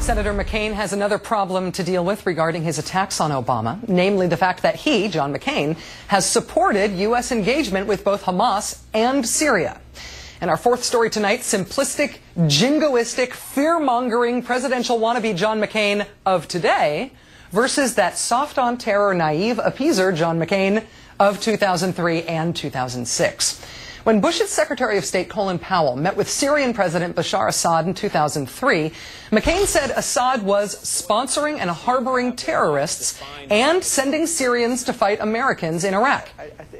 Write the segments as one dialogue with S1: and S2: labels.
S1: Senator McCain has another problem to deal with regarding his attacks on Obama, namely the fact that he, John McCain, has supported U.S. engagement with both Hamas and Syria. And our fourth story tonight, simplistic, jingoistic, fear-mongering presidential wannabe John McCain of today versus that soft-on-terror, naive appeaser John McCain of 2003 and 2006. When Bush's Secretary of State Colin Powell met with Syrian President Bashar Assad in 2003, McCain said Assad was sponsoring and harboring terrorists and sending Syrians to fight Americans in Iraq.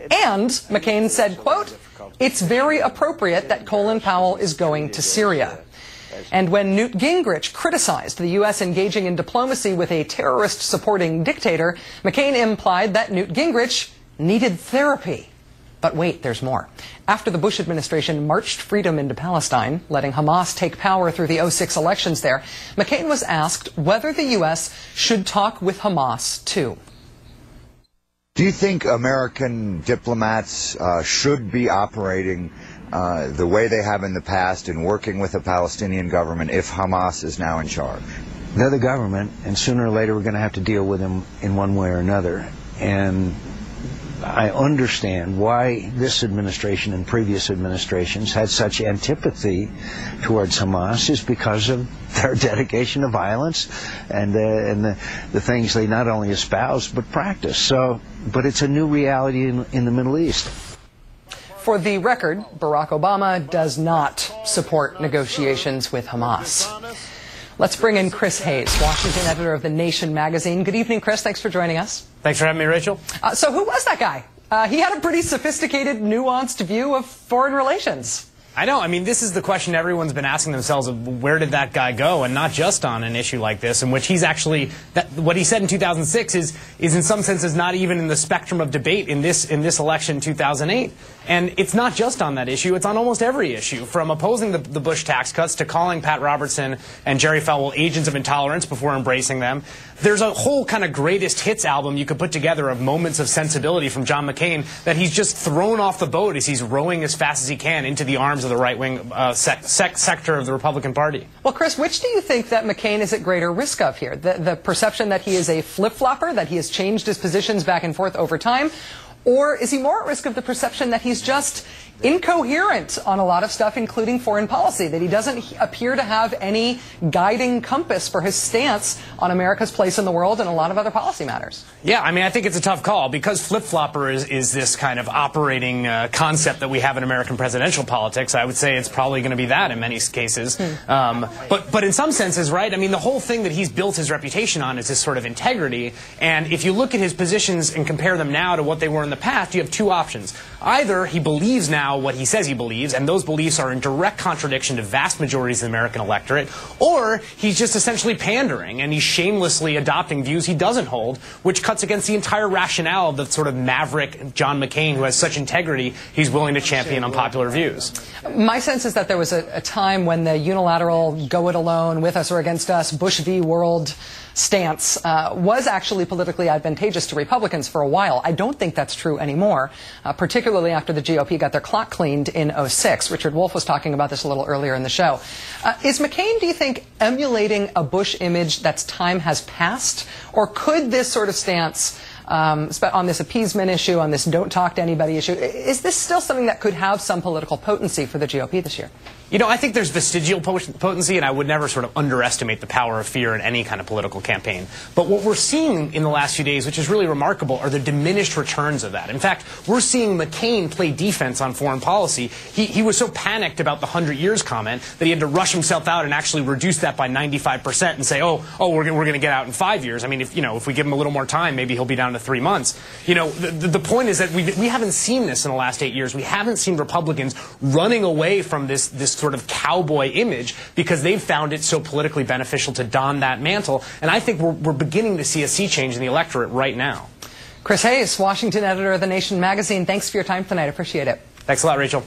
S1: And McCain said, quote, "It's very appropriate that Colin Powell is going to Syria." And when Newt Gingrich criticized the U.S. engaging in diplomacy with a terrorist-supporting dictator, McCain implied that Newt Gingrich needed therapy. But wait, there's more. After the Bush administration marched freedom into Palestine, letting Hamas take power through the '06 elections there, McCain was asked whether the U.S. should talk with Hamas, too.
S2: Do you think American diplomats should be operating the way they have in the past in working with the Palestinian government if Hamas is now in charge?
S3: They're the government, and sooner or later we're going to have to deal with them in one way or another. And I understand why this administration and previous administrations had such antipathy towards Hamas is because of their dedication to violence and the things they not only espouse but practice. But it's a new reality in the Middle East.
S1: For the record, Barack Obama does not support negotiations with Hamas. Let's bring in Chris Hayes, Washington editor of The Nation magazine. Good evening, Chris. Thanks for joining us.
S4: Thanks for having me, Rachel.
S1: So who was that guy? He had a pretty sophisticated, nuanced view of foreign relations.
S4: I know. I mean, this is the question everyone's been asking themselves of where did that guy go, and not just on an issue like this, in which he's actually, what he said in 2006 is in some senses not even in the spectrum of debate in this election in 2008. And it's not just on that issue, it's on almost every issue, from opposing the Bush tax cuts to calling Pat Robertson and Jerry Falwell agents of intolerance before embracing them. There's a whole kind of greatest hits album you could put together of moments of sensibility from John McCain that he's just thrown off the boat as he's rowing as fast as he can into the arms of the right-wing sector of the Republican Party.
S1: Well, Chris, which do you think that McCain is at greater risk of here? The perception that he is a flip-flopper, that he has changed his positions back and forth over time? Or is he more at risk of the perception that he's just incoherent on a lot of stuff, including foreign policy, that he doesn't appear to have any guiding compass for his stance on America's place in the world and a lot of other policy matters?
S4: Yeah, I mean, I think it's a tough call because flip-flopper is this kind of operating concept that we have in American presidential politics. I would say it's probably going to be that in many cases. But in some senses, right, I mean, the whole thing that he's built his reputation on is this sort of integrity. And if you look at his positions and compare them now to what they were in the past, you have two options. Either he believes now what he says he believes, and those beliefs are in direct contradiction to vast majorities of the American electorate, or he's just essentially pandering and he's shamelessly adopting views he doesn't hold, which cuts against the entire rationale of the sort of maverick John McCain who has such integrity he's willing to champion unpopular views.
S1: My sense is that there was a time when the unilateral go it alone, with us or against us, Bush v. World stance was actually politically advantageous to Republicans for a while. I don't think that's true anymore, particularly after the GOP got their clock cleaned in '06. Richard Wolff was talking about this a little earlier in the show. Is McCain, do you think, emulating a Bush image that's time has passed? Or could this sort of stance on this appeasement issue, on this don't talk to anybody issue, is this still something that could have some political potency for the GOP this year?
S4: You know, I think there's vestigial potency, and I would never sort of underestimate the power of fear in any kind of political campaign. But what we're seeing in the last few days, which is really remarkable, are the diminished returns of that. In fact, we're seeing McCain play defense on foreign policy. He was so panicked about the 100 years comment that he had to rush himself out and actually reduce that by 95% and say, oh, we're going to get out in 5 years. I mean, if we give him a little more time, maybe he'll be down to 3 months. You know, the point is that we haven't seen this in the last 8 years. We haven't seen Republicans running away from this sort of cowboy image because they've found it so politically beneficial to don that mantle. And I think we're beginning to see a sea change in the electorate right now.
S1: Chris Hayes, Washington editor of The Nation magazine, thanks for your time tonight. I appreciate it.
S4: Thanks a lot, Rachel.